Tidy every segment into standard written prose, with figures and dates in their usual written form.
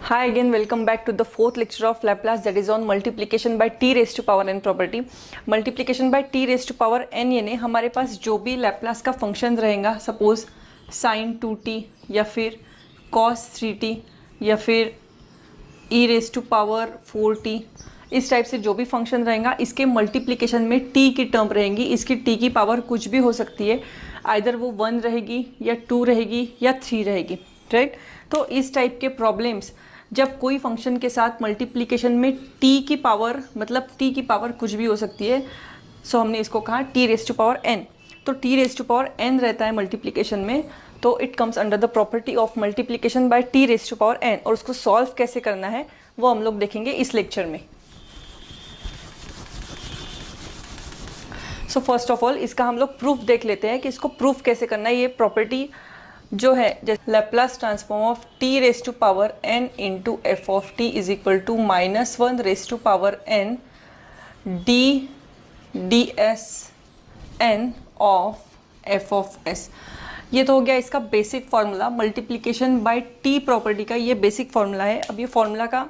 Hi again, welcome back to the fourth lecture of Laplace, that is on multiplication by t raised to power n property. Multiplication by t raised to power n यानी हमारे पास जो भी Laplace का function रहेगा, suppose sin 2t या फिर cos 3t या फिर e raised to power 4t, इस टाइप से जो भी फंक्शन रहेगा इसके मल्टीप्लिकेशन में t की टर्म रहेंगी. इसकी t की पावर कुछ भी हो सकती है, आइदर वो 1 रहेगी या 2 रहेगी या 3 रहेगी, राइट. तो इस टाइप के प्रॉब्लम्स जब कोई फंक्शन के साथ मल्टीप्लिकेशन में t की पावर, मतलब t की पावर कुछ भी हो सकती है, सो हमने इसको कहा t raise to power n. तो t raise to power n रहता है मल्टीप्लिकेशन में, तो it comes under the property of multiplication by t raise to power n. और उसको सॉल्व कैसे करना है वो हम लोग देखेंगे इस लेक्चर में. सो फर्स्ट ऑफ ऑल इसका हम लोग प्रूफ देख लेते हैं कि इसको प्रूफ कैसे करना है. ये प्रॉपर्टी जो है जैसे Laplace transform of t raise to power n into f of t is equal to -1 raise to power n d d s n of f of s. ये तो हो गया इसका basic formula. Multiplication by t property का ये basic formula है. अब ये फार्मूला का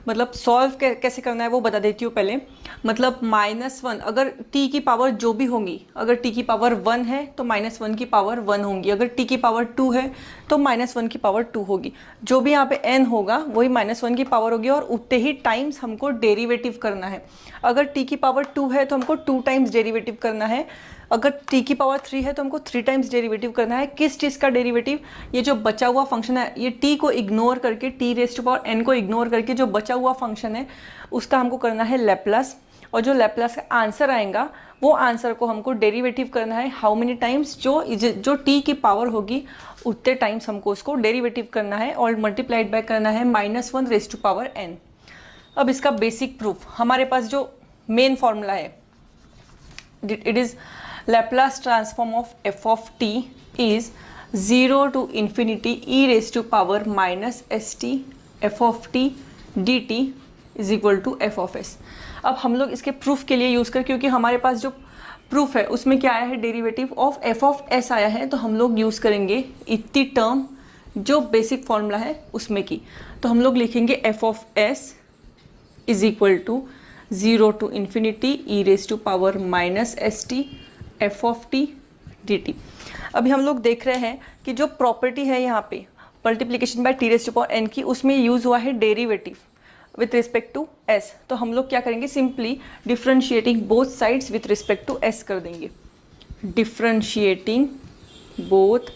मतलब सॉल्व कैसे करना है वो बता देती हूँ पहले. मतलब -1, अगर t की पावर जो भी होंगी, अगर t की पावर 1 है तो -1 की पावर 1 होंगी, अगर t की पावर 2 है तो -1 की पावर 2 होगी. जो भी यहाँ पे n होगा वही -1 की पावर होगी और उतने ही टाइम्स हमको डेरिवेटिव करना है. अगर t की पावर 2 है तो हमको 2 टाइम्स डेरिवेटिव करना है. अगर t की पावर 3 है तो हमको 3 टाइम्स डेरिवेटिव करना है. किस चीज़ का डेरिवेटिव? ये जो बचा हुआ फंक्शन है, ये t को इग्नोर करके, t raise to power n को इग्नोर करके जो बचा हुआ फंक्शन है उसका हमको करना है लैप्लास. और जो लैप्लास का आंसर आएगा वो आंसर को हमको डेरिवेटिव करना है हाउ मेनी टाइम्स, जो t की पावर होगी उतने टाइम्स हमको उसको डेरिवेटिव करना है और मल्टीप्लाइड बाय करना है -1 रेज टू पावर n. अब इसका बेसिक प्रूफ हमारे पास जो मेन फॉर्मूला है, it is Laplace transform of f of t is 0 to infinity e raised to power minus st f of t dt is equal to f of s. अब हम लोग इसके proof के लिए use कर, क्योंकि हमारे पास जो प्रूफ है उसमें क्या आया है, derivative of f of s आया है, तो हम लोग यूज़ करेंगे इतनी टर्म जो बेसिक फॉर्मूला है उसमें की. तो हम लोग लिखेंगे f of s is equal to 0 to infinity e raised to power minus st F of t d T. अभी हम लोग देख रहे हैं कि जो प्रॉपर्टी है यहाँ पे multiplication by t raise to power n की, उसमें यूज़ हुआ है derivative with respect to s. तो हम लोग क्या करेंगे, simply differentiating both sides with respect to s कर देंगे. Differentiating both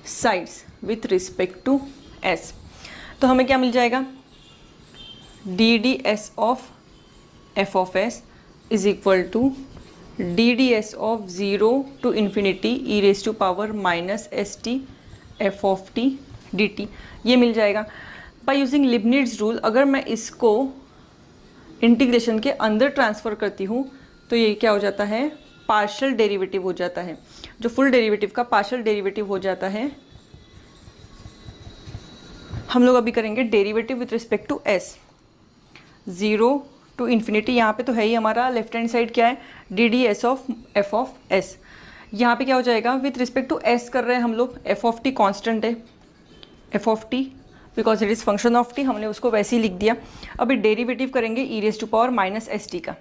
sides with respect to s. तो हमें क्या मिल जाएगा, d d s of f of s is equal to ddS of 0 to infinity e raised to power minus st f of t dt. ये मिल जाएगा by using लिबनिट्ज़ rule. अगर मैं इसको इंटीग्रेशन के अंदर ट्रांसफ़र करती हूँ तो ये क्या हो जाता है, पार्शियल डेरिवेटिव हो जाता है. जो फुल डेरिवेटिव का पार्शियल डेरिवेटिव हो जाता है. हम लोग अभी करेंगे derivative with respect to s. 0 to infinity, यहाँ पे तो है ही हमारा लेफ्ट हैंड साइड क्या है, D d s of f of S. यहाँ पे क्या हो जाएगा, विथ रिस्पेक्ट टू एस कर रहे हैं हम लोग. एफ ऑफ टी कॉन्स्टेंट है, f of t because it is function of t, हमने उसको वैसे ही लिख दिया. अभी डेरिवेटिव करेंगे e raise to power minus s t का.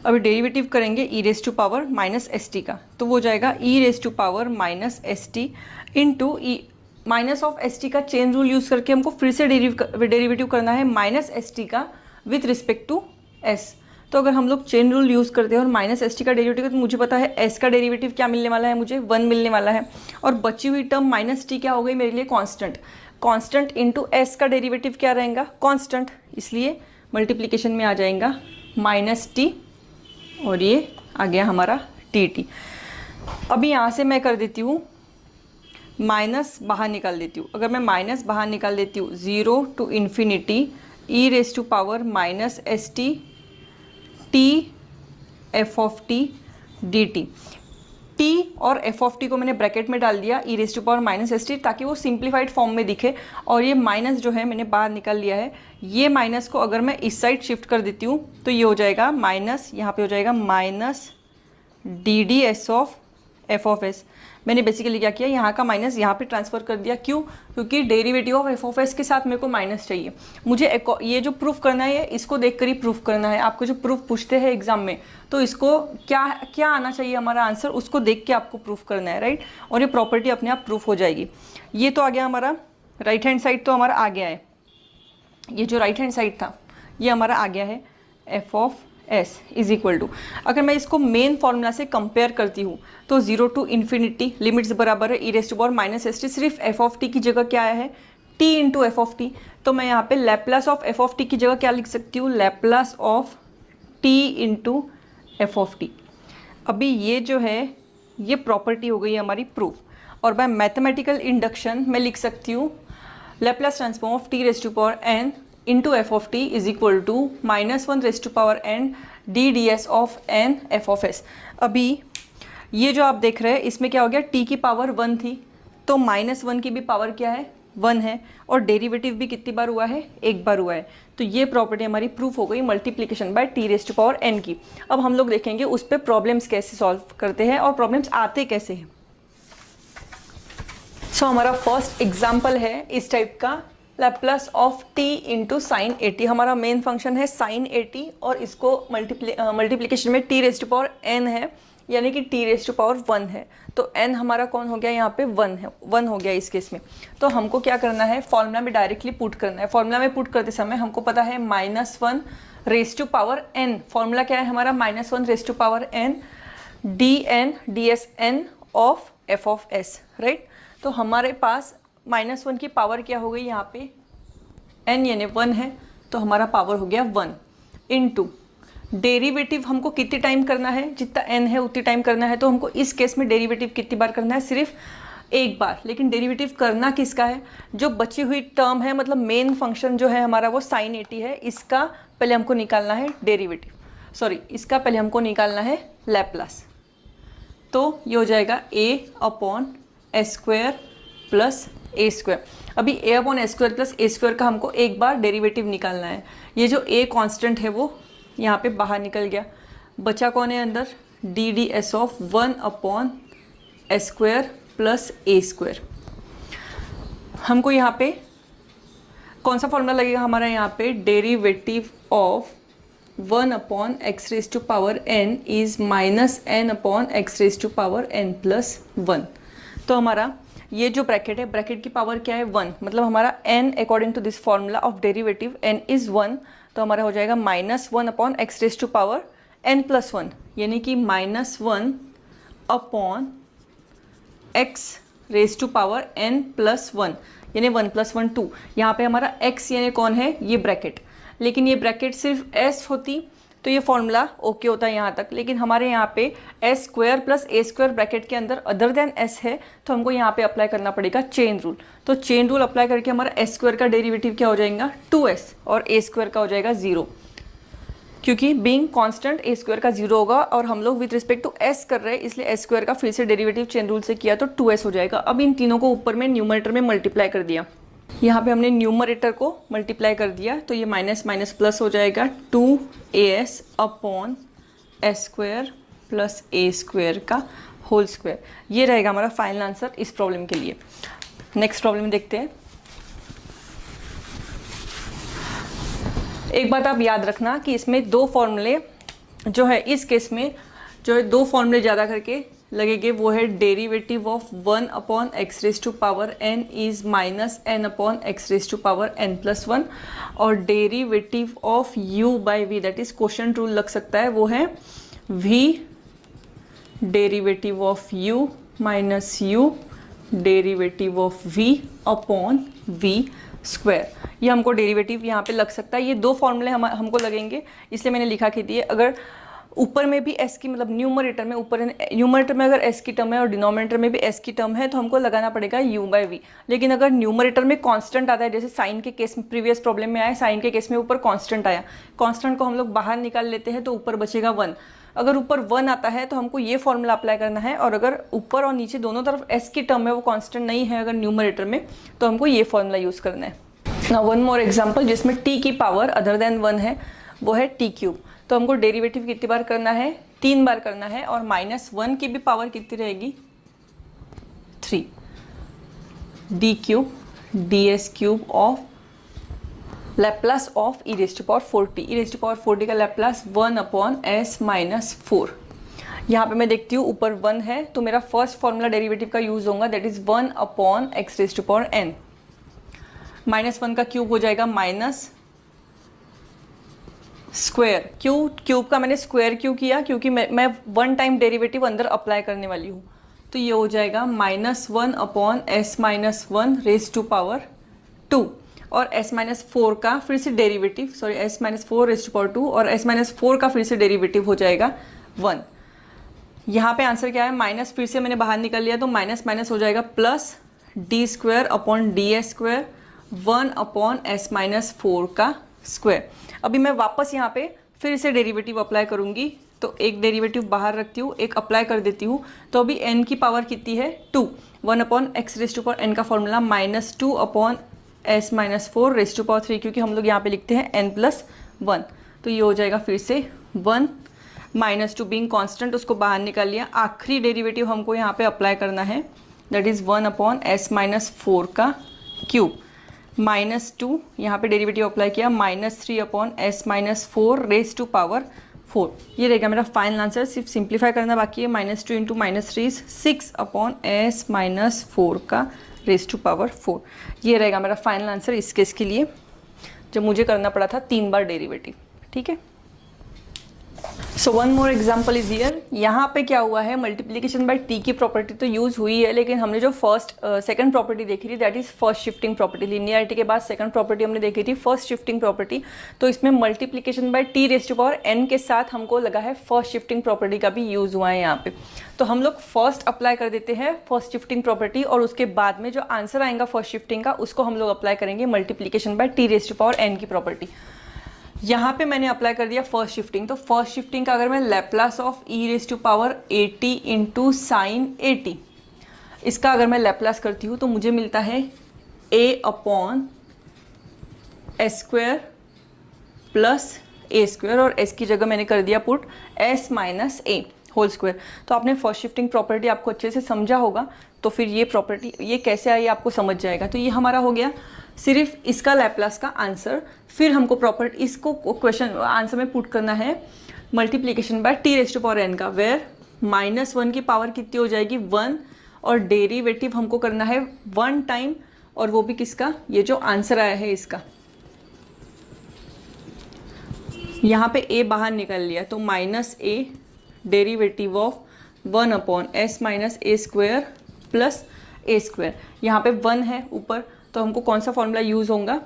अभी डेरिवेटिव करेंगे e raise to power minus s t का, तो वो हो जाएगा e raise to power minus s t into e minus of s t का चेन रूल यूज़ करके हमको फिर से डेरिवेटिव करना है माइनस एस टी का विथ रिस्पेक्ट टू एस. तो अगर हम लोग चेन रूल यूज़ करते हैं और माइनस एस टी का डेरिवेटिव, तो मुझे पता है एस का डेरिवेटिव क्या मिलने वाला है, मुझे 1 मिलने वाला है. और बची हुई टर्म माइनस टी क्या हो गई मेरे लिए, कांस्टेंट. कांस्टेंट इंटू एस का डेरिवेटिव क्या रहेगा, कांस्टेंट. इसलिए मल्टीप्लिकेशन में आ जाएगा माइनस टी और ये आ गया हमारा टी टी. अभी यहाँ से मैं कर देती हूँ माइनस बाहर निकाल देती हूँ. अगर मैं माइनस बाहर निकाल देती हूँ, 0 to infinity e raise to power minus s t t f of t d t. T और एफ ऑफ टी को मैंने ब्रैकेट में डाल दिया e raise to power minus s t, ताकि वो सिंप्लीफाइड फॉर्म में दिखे. और ये माइनस जो है मैंने बाहर निकाल लिया है. ये माइनस को अगर मैं इस साइड शिफ्ट कर देती हूँ तो ये हो जाएगा माइनस, यहाँ पे हो जाएगा minus D d s of f of S. मैंने बेसिकली क्या किया, यहाँ का माइनस यहाँ पे ट्रांसफ़र कर दिया। क्यों? क्योंकि derivative of f of S के साथ मेरे को माइनस चाहिए। मुझे ये जो प्रूफ करना है इसको देख कर ही प्रूफ करना है। आपको जो प्रूफ पूछते हैं एग्जाम में तो इसको क्या क्या आना चाहिए हमारा आंसर, उसको देख के आपको प्रूफ करना है, राइट। और ये प्रॉपर्टी अपने आप प्रूफ हो जाएगी। ये तो आ गया हमारा राइट हैंड साइड, तो हमारा आ गया है। ये जो राइट हैंड साइड था ये हमारा आ गया है f of s is equal to, अगर मैं इसको मेन फॉर्मूला से कंपेयर करती हूँ तो 0 टू इन्फिनिटी लिमिट्स बराबर है e raise to power minus s t. सिर्फ एफ ऑफ टी की जगह क्या आया है, t into f of t. तो मैं यहाँ पे Laplace of f of t की जगह क्या लिख सकती हूँ, Laplace of t into f of t. अभी ये जो है ये प्रॉपर्टी हो गई हमारी प्रूफ। और बाय मैथमेटिकल इंडक्शन मैं लिख सकती हूँ Laplace transform of t raise to power n into f of t is equal to -1 raise to power n d d s of n f of s. अभी ये जो आप देख रहे हैं इसमें क्या हो गया, टी की पावर 1 थी तो -1 की भी पावर क्या है, 1 है। और डेरिवेटिव भी कितनी बार हुआ है, एक बार हुआ है। तो ये प्रॉपर्टी हमारी प्रूफ हो गई multiplication by t raise to power n की। अब हम लोग देखेंगे उस पर प्रॉब्लम्स कैसे सॉल्व करते हैं और प्रॉब्लम्स आते कैसे हैं। सो हमारा फर्स्ट एग्जाम्पल है इस टाइप का, Laplace of t into sine 80। हमारा मेन फंक्शन है साइन 80 और इसको मल्टीप्लिकेशन में t raise to power n है, यानी कि t रेज़ टू पावर 1 है। तो n हमारा कौन हो गया, यहाँ पे 1 है, 1 हो गया इस केस में। तो हमको क्या करना है, फॉर्मूला में डायरेक्टली पुट करना है। फॉर्मूला में पुट करते समय हमको पता है -1 raise to power n। Formula क्या है हमारा, -1 raise to power n dn dsn of f of s, right. तो हमारे पास -1 की पावर क्या हो गई यहाँ पे, n यानी 1 है, तो हमारा पावर हो गया 1 इंटू डेरिवेटिव हमको कितने टाइम करना है, जितना n है उतनी टाइम करना है। तो हमको इस केस में डेरिवेटिव कितनी बार करना है, सिर्फ एक बार। लेकिन डेरिवेटिव करना किसका है, जो बची हुई टर्म है, मतलब मेन फंक्शन जो है हमारा वो साइन 80 है, इसका पहले हमको निकालना है डेरिवेटिव, सॉरी इसका पहले हमको निकालना है लैप्लास। तो ये हो जाएगा a upon s square plus a square. अभी a upon s square plus a square का हमको एक बार डेरिवेटिव निकालना है। ये जो a कांस्टेंट है वो यहाँ पे बाहर निकल गया, बचा कौन है अंदर, D d s of 1 upon s square plus a square. हमको यहाँ पे कौन सा फॉर्मूला लगेगा हमारा, यहाँ पे derivative of 1 upon x raise to power n is -n upon x raise to power n plus 1। तो हमारा ये जो ब्रैकेट है, ब्रैकेट की पावर क्या है, 1। मतलब हमारा n according to this formula of derivative n is 1। तो हमारा हो जाएगा -1 upon x raise to power n plus 1, यानी कि -1 upon x raise to power n plus 1, यानी 1 + 1 2। यहाँ पे हमारा x यानी कौन है, ये ब्रैकेट। लेकिन ये ब्रैकेट सिर्फ s होती तो ये फॉर्मूला ओके होता है यहाँ तक। लेकिन हमारे यहाँ पे S square plus a square bracket के अंदर अदर देन s है, तो हमको यहाँ पे अप्लाई करना पड़ेगा चेन रूल। तो चेन रूल अप्लाई करके हमारा एस स्क्वायर का डेरिवेटिव क्या हो जाएगा, 2s, और ए स्क्वायर का हो जाएगा 0, क्योंकि बीइंग कांस्टेंट ए स्क्वायर का 0 होगा और हम लोग विद रिस्पेक्ट टू s कर रहे हैं, इसलिए एस स्क्वायर का फिर से डेरिवेटिव चेन रूल से किया तो 2s हो जाएगा। अब इन तीनों को ऊपर में न्यूमरेटर में मल्टीप्लाई कर दिया। यहाँ पे हमने न्यूमरेटर को मल्टीप्लाई कर दिया तो ये माइनस माइनस प्लस हो जाएगा, 2as upon s square plus a square का होल स्क्वायर। ये रहेगा हमारा फाइनल आंसर इस प्रॉब्लम के लिए। नेक्स्ट प्रॉब्लम देखते हैं। एक बात आप याद रखना कि इसमें दो फॉर्मूले जो है, इस केस में जो है दो फॉर्मूले ज़्यादा करके लगेंगे। वो है derivative of 1 upon x raise to power n is -n upon x raise to power n plus 1, और derivative of u by v, that is quotient rule लग सकता है, वो है v derivative of u minus u derivative of v upon v square. ये हमको derivative यहाँ पे लग सकता है। ये दो फॉर्मूले हमको लगेंगे, इसलिए मैंने लिखा के दिए। अगर ऊपर में भी s की, मतलब न्यूमरेटर में, ऊपर न्यूमरेटर में अगर s की टर्म है और डिनोमिनेटर में भी s की टर्म है तो हमको लगाना पड़ेगा u बाई v। लेकिन अगर न्यूमरेटर में कांस्टेंट आता है, जैसे साइन के केस में, प्रीवियस प्रॉब्लम में आया, साइन के केस में ऊपर कांस्टेंट आया, कांस्टेंट को हम लोग बाहर निकाल लेते हैं तो ऊपर बचेगा 1। अगर ऊपर 1 आता है तो हमको ये फॉर्मूला अप्लाई करना है, और अगर ऊपर और नीचे दोनों तरफ s की टर्म है, वो कांस्टेंट नहीं है अगर न्यूमरेटर में, तो हमको ये फॉर्मूला यूज़ करना है। नाउ वन मोर एग्जाम्पल जिसमें t की पावर अदर देन 1 है, वो है t क्यूब। तो हमको डेरिवेटिव कितनी बार करना है, 3 बार करना है और -1 की भी पावर कितनी रहेगी 3 d cube d s cube of Laplace of e raise to power 4t। E raise to power 4t का लैप्लास 1/s-4। यहाँ पे मैं देखती हूँ ऊपर 1 है तो मेरा फर्स्ट फॉर्मूला डेरिवेटिव का यूज होगा, that is 1/x raise to power n। -1 का क्यूब हो जाएगा माइनस स्क्वायर। क्यूब का मैंने स्क्वायर क्यों किया, क्योंकि मैं 1 टाइम डेरिवेटिव अंदर अप्लाई करने वाली हूँ। तो ये हो जाएगा -1/s-1 रेज़ टू पावर 2 और s-4 का फिर से derivative, sorry s-4 raise to power 2 और s-4 का फिर से डेरिवेटिव हो जाएगा 1। यहाँ पे आंसर क्या है, माइनस फिर से मैंने बाहर निकल लिया तो माइनस माइनस हो जाएगा प्लस d² / 1/s-4 का स्क्वायर। अभी मैं वापस यहाँ पे फिर से डेरिवेटिव अप्लाई करूँगी, तो एक डेरिवेटिव बाहर रखती हूँ, एक अप्लाई कर देती हूँ। तो अभी n की पावर कितनी है 2, 1/x raise to power n का formula -2/s-4 raise to power 3, क्योंकि हम लोग यहाँ पे लिखते हैं n+1। तो ये हो जाएगा फिर से 1, -2 बीइंग कांस्टेंट उसको बाहर निकाल लिया। आखिरी डेरिवेटिव हमको यहाँ पे अप्लाई करना है, दैट इज़ 1/s-4 का क्यूब। -2 यहाँ पे डेरिवेटिव अप्लाई किया, -3/s-4 रेज़ टू पावर 4। ये रहेगा मेरा फाइनल आंसर। सिर्फ सिंप्लीफाई करना बाकी है। -2 × -3 6/s-4 का रेज़ टू पावर 4। ये रहेगा मेरा फाइनल आंसर इस केस के लिए, जब मुझे करना पड़ा था 3 बार डेरिवेटिव। ठीक है, so one more example is here. यहाँ पे क्या हुआ है, मल्टीप्लीकेशन बाय टी की प्रॉपर्टी तो यूज हुई है, लेकिन हमने जो सेकंड प्रॉपर्टी देखी थी that is first shifting property. Linearity के बाद सेकंड प्रॉपर्टी हमने देखी थी फर्स्ट शिफ्टिंग प्रॉपर्टी। तो इसमें multiplication by t raise to power n के साथ हमको लगा है फर्स्ट शिफ्टिंग प्रॉपर्टी का भी यूज हुआ है यहाँ पे। तो हम लोग फर्स्ट अप्लाई कर देते हैं फर्स्ट शिफ्टिंग प्रॉपर्टी, और उसके बाद में जो आंसर आएगा फर्स्ट शिफ्टिंग का उसको हम लोग अप्लाई करेंगे multiplication by t raise to power n की प्रॉपर्टी। यहाँ पे मैंने अप्लाई कर दिया फर्स्ट शिफ्टिंग। तो फर्स्ट शिफ्टिंग का अगर मैं Laplace of e raise to power 80 into sine 80, इसका अगर मैं लैप्लास करती हूँ तो मुझे मिलता है a/s² प्लस a², और s की जगह मैंने कर दिया put s minus a whole square. तो आपने फर्स्ट शिफ्टिंग प्रॉपर्टी आपको अच्छे से समझा होगा, तो फिर ये प्रॉपर्टी ये कैसे आई आपको समझ जाएगा। तो ये हमारा हो गया सिर्फ इसका लैप्लास का आंसर। फिर हमको प्रॉपर्टी इसको क्वेश्चन आंसर में पुट करना है multiplication by t raise to power n का, वेयर -1 की पावर कितनी हो जाएगी 1, और डेरिवेटिव हमको करना है 1 टाइम, और वो भी किसका, ये जो आंसर आया है इसका। यहाँ पे a बाहर निकल लिया तो -a derivative of 1/s-a² plus a²। यहाँ पे 1 है ऊपर, तो हमको कौन सा फॉर्मूला यूज होगा,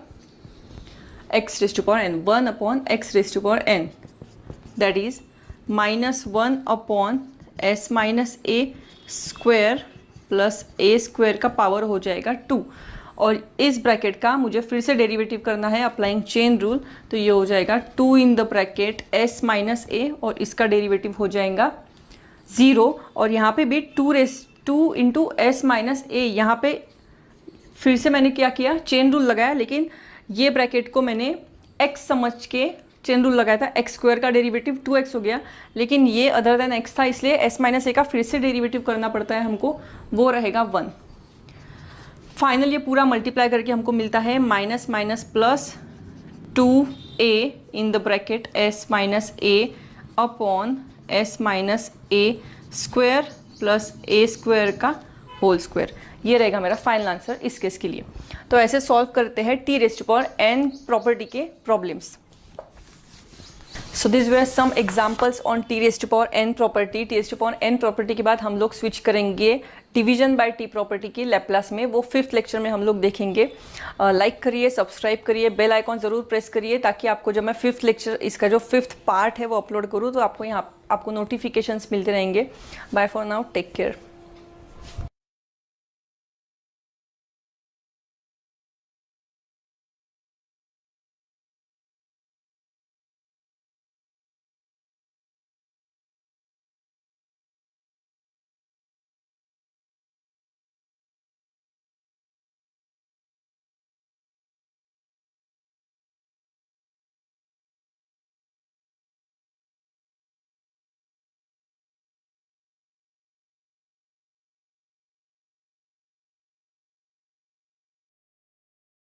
x raise to power n, 1/x raise to power n, that is -1/s-a² plus a² का पावर हो जाएगा 2, और इस ब्रैकेट का मुझे फिर से डेरिवेटिव करना है अप्लाइंग चेन रूल। तो ये हो जाएगा 2 in the bracket s minus a, और इसका डेरिवेटिव हो जाएगा 0, और यहाँ पे भी 2 इंटू s माइनस a। यहाँ पे फिर से मैंने क्या किया, चेन रूल लगाया, लेकिन ये ब्रैकेट को मैंने x समझ के चेन रूल लगाया था। x² का डेरिवेटिव 2x हो गया, लेकिन ये अदर देन x था, इसलिए s माइनस a का फिर से डेरिवेटिव करना पड़ता है हमको, वो रहेगा 1। फाइनल ये पूरा मल्टीप्लाई करके हमको मिलता है minus minus plus 2a in the bracket s minus a upon s minus a² plus a² का होल स्क्वायर। ये रहेगा मेरा फाइनल आंसर इस केस के लिए। तो ऐसे सॉल्व करते हैं t raise to power n property के problems. So this were some examples on t raise to power n property. T raise to power n property के बाद हम लोग स्विच करेंगे डिवीजन बाय टी प्रॉपर्टी की Laplace में, वो 5th lecture में हम लोग देखेंगे। लाइक करिए, सब्सक्राइब करिए, बेल आइकॉन ज़रूर प्रेस करिए, ताकि आपको जब मैं 5th लेक्चर इसका जो 5th पार्ट है वो अपलोड करूँ तो आपको यहाँ आपको नोटिफिकेशंस मिलते रहेंगे। Bye for now, take care.